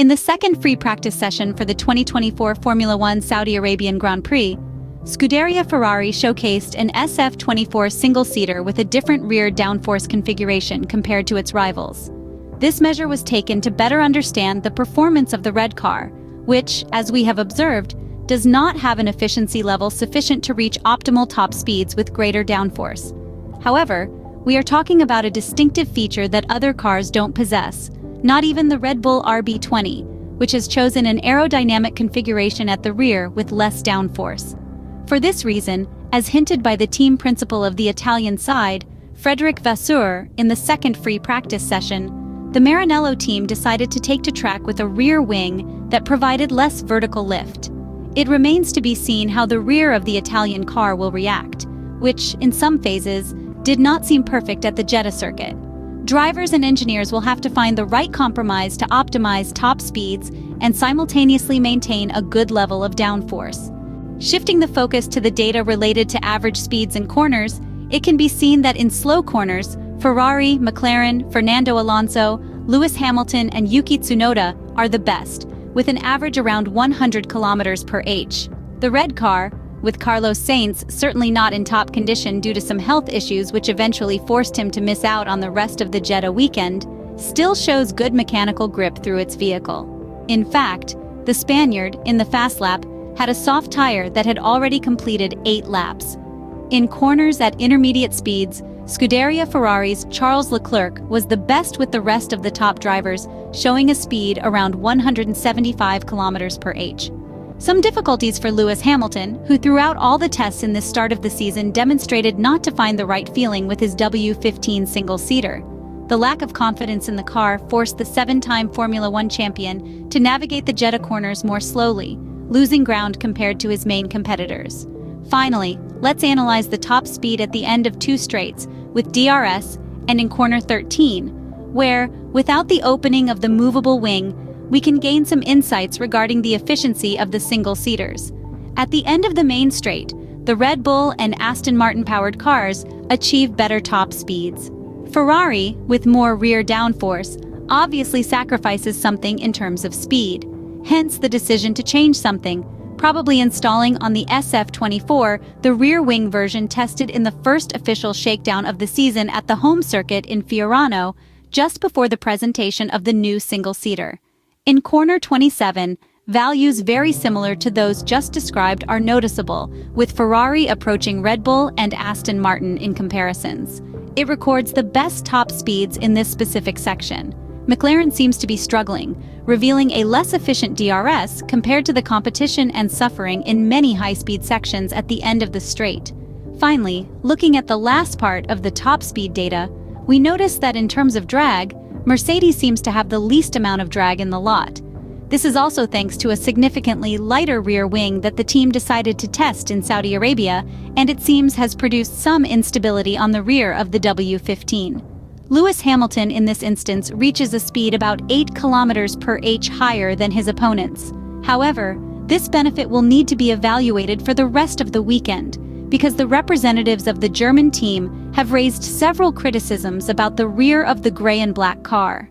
In the second free practice session for the 2024 Formula One Saudi Arabian Grand Prix, Scuderia Ferrari showcased an SF-24 single-seater with a different rear downforce configuration compared to its rivals. This measure was taken to better understand the performance of the red car, which, as we have observed, does not have an efficiency level sufficient to reach optimal top speeds with greater downforce. However, we are talking about a distinctive feature that other cars don't possess, not even the Red Bull RB20, which has chosen an aerodynamic configuration at the rear with less downforce. For this reason, as hinted by the team principal of the Italian side, Frederic Vasseur, in the second free practice session, the Maranello team decided to take to track with a rear wing that provided less vertical lift. It remains to be seen how the rear of the Italian car will react, which, in some phases, did not seem perfect at the Jeddah circuit. Drivers and engineers will have to find the right compromise to optimize top speeds and simultaneously maintain a good level of downforce. Shifting the focus to the data related to average speeds in corners, it can be seen that in slow corners, Ferrari, McLaren, Fernando Alonso, Lewis Hamilton, and Yuki Tsunoda are the best, with an average around 100 km/h. The red car, with Carlos Sainz certainly not in top condition due to some health issues which eventually forced him to miss out on the rest of the Jeddah weekend, still shows good mechanical grip through its vehicle. In fact, the Spaniard, in the fast lap, had a soft tire that had already completed 8 laps. In corners at intermediate speeds, Scuderia Ferrari's Charles Leclerc was the best with the rest of the top drivers, showing a speed around 175 km/h. Some difficulties for Lewis Hamilton, who throughout all the tests in this start of the season demonstrated not to find the right feeling with his W15 single-seater. The lack of confidence in the car forced the 7-time Formula One champion to navigate the Jeddah corners more slowly, losing ground compared to his main competitors. Finally, let's analyze the top speed at the end of 2 straights, with DRS and in corner 13, where, without the opening of the movable wing, we can gain some insights regarding the efficiency of the single-seaters. At the end of the main straight, the Red Bull and Aston Martin-powered cars achieve better top speeds. Ferrari, with more rear downforce, obviously sacrifices something in terms of speed, hence the decision to change something, probably installing on the SF-24 the rear wing version tested in the first official shakedown of the season at the home circuit in Fiorano, just before the presentation of the new single-seater. In corner 27, values very similar to those just described are noticeable, with Ferrari approaching Red Bull and Aston Martin in comparisons. It records the best top speeds in this specific section. McLaren seems to be struggling, revealing a less efficient DRS compared to the competition and suffering in many high-speed sections at the end of the straight. Finally, looking at the last part of the top speed data, we notice that in terms of drag, Mercedes seems to have the least amount of drag in the lot. This is also thanks to a significantly lighter rear wing that the team decided to test in Saudi Arabia, and it seems has produced some instability on the rear of the W15. Lewis Hamilton in this instance reaches a speed about 8 km/h higher than his opponents. However, this benefit will need to be evaluated for the rest of the weekend, because the representatives of the German team have raised several criticisms about the rear of the gray and black car.